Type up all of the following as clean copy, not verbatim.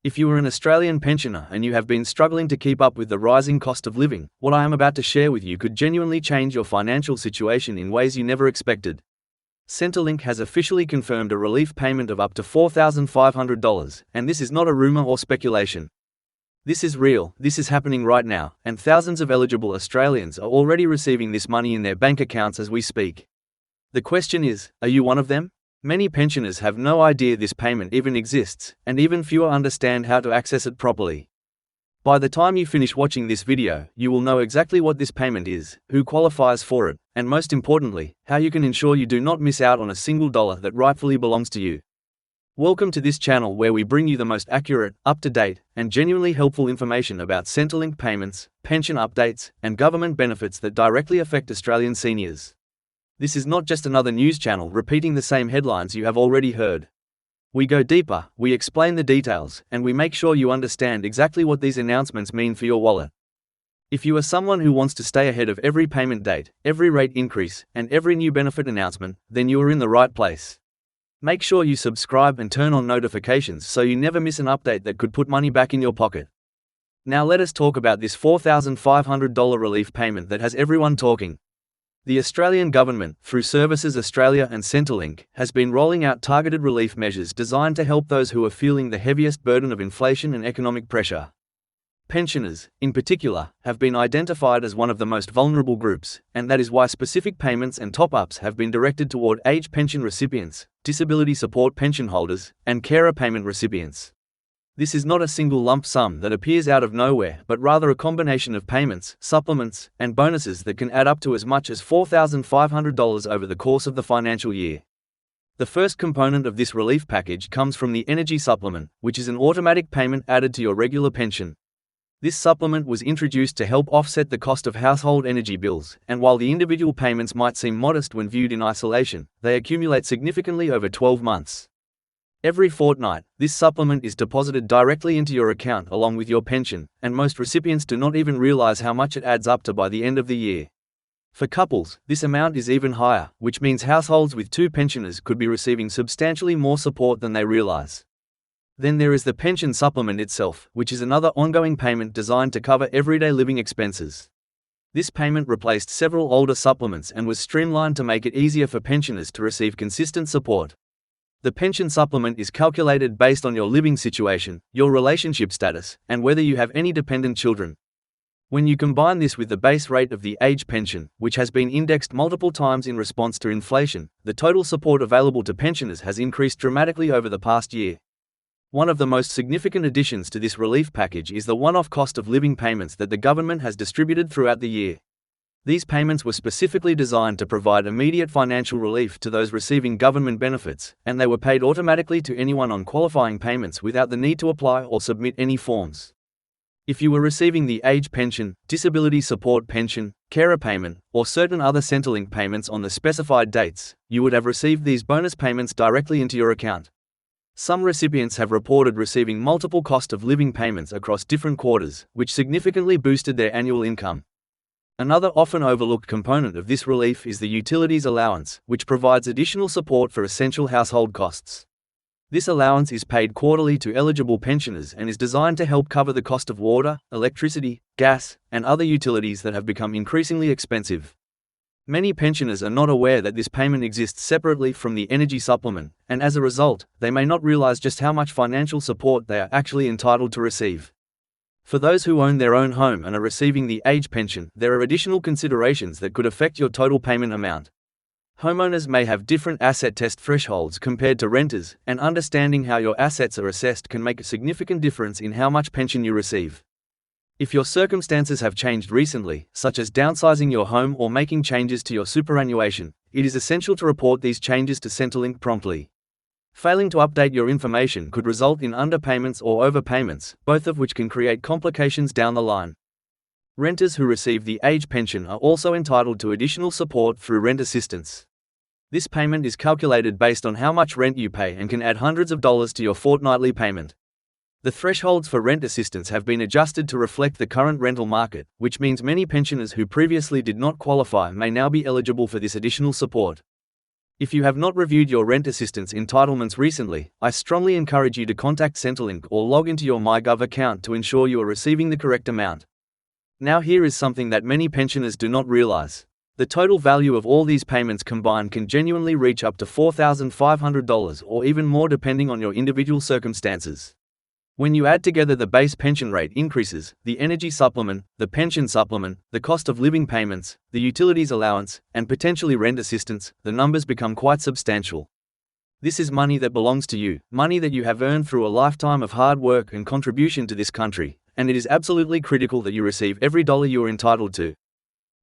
If you are an Australian pensioner and you have been struggling to keep up with the rising cost of living, what I am about to share with you could genuinely change your financial situation in ways you never expected. Centrelink has officially confirmed a relief payment of up to $4,500, and this is not a rumor or speculation. This is real, this is happening right now, and thousands of eligible Australians are already receiving this money in their bank accounts as we speak. The question is, are you one of them? Many pensioners have no idea this payment even exists, and even fewer understand how to access it properly. By the time you finish watching this video, you will know exactly what this payment is, who qualifies for it, and most importantly, how you can ensure you do not miss out on a single dollar that rightfully belongs to you. Welcome to this channel where we bring you the most accurate, up-to-date, and genuinely helpful information about Centrelink payments, pension updates, and government benefits that directly affect Australian seniors. This is not just another news channel repeating the same headlines you have already heard. We go deeper, we explain the details, and we make sure you understand exactly what these announcements mean for your wallet. If you are someone who wants to stay ahead of every payment date, every rate increase, and every new benefit announcement, then you are in the right place. Make sure you subscribe and turn on notifications so you never miss an update that could put money back in your pocket. Now let us talk about this $4,500 relief payment that has everyone talking. The Australian government, through Services Australia and Centrelink, has been rolling out targeted relief measures designed to help those who are feeling the heaviest burden of inflation and economic pressure. Pensioners, in particular, have been identified as one of the most vulnerable groups, and that is why specific payments and top-ups have been directed toward age pension recipients, disability support pension holders, and carer payment recipients. This is not a single lump sum that appears out of nowhere, but rather a combination of payments, supplements, and bonuses that can add up to as much as $4,500 over the course of the financial year. The first component of this relief package comes from the energy supplement, which is an automatic payment added to your regular pension. This supplement was introduced to help offset the cost of household energy bills, and while the individual payments might seem modest when viewed in isolation, they accumulate significantly over 12 months. Every fortnight, this supplement is deposited directly into your account along with your pension, and most recipients do not even realize how much it adds up to by the end of the year. For couples, this amount is even higher, which means households with two pensioners could be receiving substantially more support than they realize. Then there is the pension supplement itself, which is another ongoing payment designed to cover everyday living expenses. This payment replaced several older supplements and was streamlined to make it easier for pensioners to receive consistent support. The pension supplement is calculated based on your living situation, your relationship status, and whether you have any dependent children. When you combine this with the base rate of the age pension, which has been indexed multiple times in response to inflation, the total support available to pensioners has increased dramatically over the past year. One of the most significant additions to this relief package is the one-off cost of living payments that the government has distributed throughout the year. These payments were specifically designed to provide immediate financial relief to those receiving government benefits, and they were paid automatically to anyone on qualifying payments without the need to apply or submit any forms. If you were receiving the age pension, disability support pension, carer payment, or certain other Centrelink payments on the specified dates, you would have received these bonus payments directly into your account. Some recipients have reported receiving multiple cost of living payments across different quarters, which significantly boosted their annual income. Another often overlooked component of this relief is the utilities allowance, which provides additional support for essential household costs. This allowance is paid quarterly to eligible pensioners and is designed to help cover the cost of water, electricity, gas, and other utilities that have become increasingly expensive. Many pensioners are not aware that this payment exists separately from the energy supplement, and as a result, they may not realize just how much financial support they are actually entitled to receive. For those who own their own home and are receiving the age pension, there are additional considerations that could affect your total payment amount. Homeowners may have different asset test thresholds compared to renters, and understanding how your assets are assessed can make a significant difference in how much pension you receive. If your circumstances have changed recently, such as downsizing your home or making changes to your superannuation, it is essential to report these changes to Centrelink promptly. Failing to update your information could result in underpayments or overpayments, both of which can create complications down the line. Renters who receive the age pension are also entitled to additional support through rent assistance. This payment is calculated based on how much rent you pay and can add hundreds of dollars to your fortnightly payment. The thresholds for rent assistance have been adjusted to reflect the current rental market, which means many pensioners who previously did not qualify may now be eligible for this additional support. If you have not reviewed your rent assistance entitlements recently, I strongly encourage you to contact Centrelink or log into your MyGov account to ensure you are receiving the correct amount. Now here is something that many pensioners do not realize. The total value of all these payments combined can genuinely reach up to $4,500 or even more depending on your individual circumstances. When you add together the base pension rate increases, the energy supplement, the pension supplement, the cost of living payments, the utilities allowance, and potentially rent assistance, the numbers become quite substantial. This is money that belongs to you, money that you have earned through a lifetime of hard work and contribution to this country, and it is absolutely critical that you receive every dollar you are entitled to.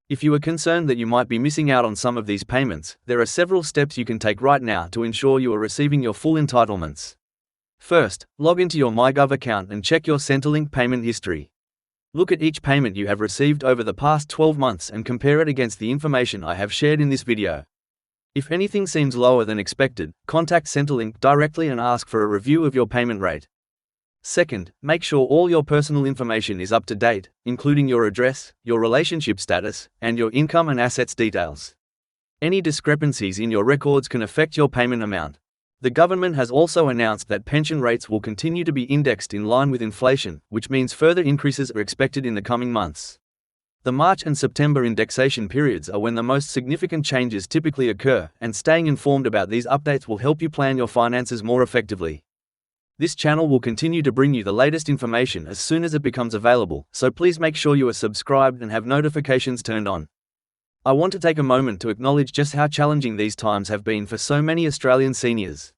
If you are concerned that you might be missing out on some of these payments, there are several steps you can take right now to ensure you are receiving your full entitlements. First, log into your MyGov account and check your Centrelink payment history. Look at each payment you have received over the past 12 months and compare it against the information I have shared in this video. If anything seems lower than expected, contact Centrelink directly and ask for a review of your payment rate. Second, make sure all your personal information is up to date, including your address, your relationship status, and your income and assets details. Any discrepancies in your records can affect your payment amount. The government has also announced that pension rates will continue to be indexed in line with inflation, which means further increases are expected in the coming months. The March and September indexation periods are when the most significant changes typically occur, and staying informed about these updates will help you plan your finances more effectively. This channel will continue to bring you the latest information as soon as it becomes available, so please make sure you are subscribed and have notifications turned on. I want to take a moment to acknowledge just how challenging these times have been for so many Australian seniors.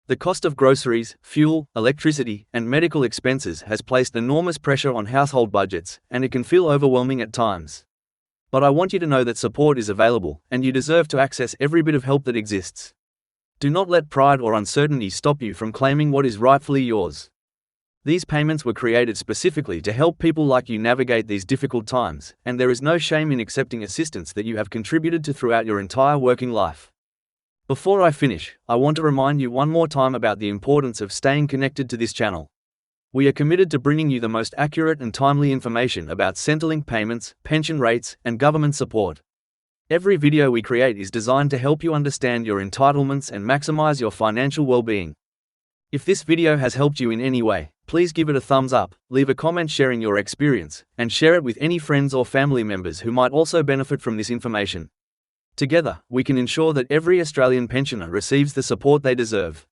The cost of groceries, fuel, electricity, and medical expenses has placed enormous pressure on household budgets, and it can feel overwhelming at times. But I want you to know that support is available, and you deserve to access every bit of help that exists. Do not let pride or uncertainty stop you from claiming what is rightfully yours. These payments were created specifically to help people like you navigate these difficult times, and there is no shame in accepting assistance that you have contributed to throughout your entire working life. Before I finish, I want to remind you one more time about the importance of staying connected to this channel. We are committed to bringing you the most accurate and timely information about Centrelink payments, pension rates, and government support. Every video we create is designed to help you understand your entitlements and maximize your financial well-being. If this video has helped you in any way, please give it a thumbs up, leave a comment sharing your experience, and share it with any friends or family members who might also benefit from this information. Together, we can ensure that every Australian pensioner receives the support they deserve.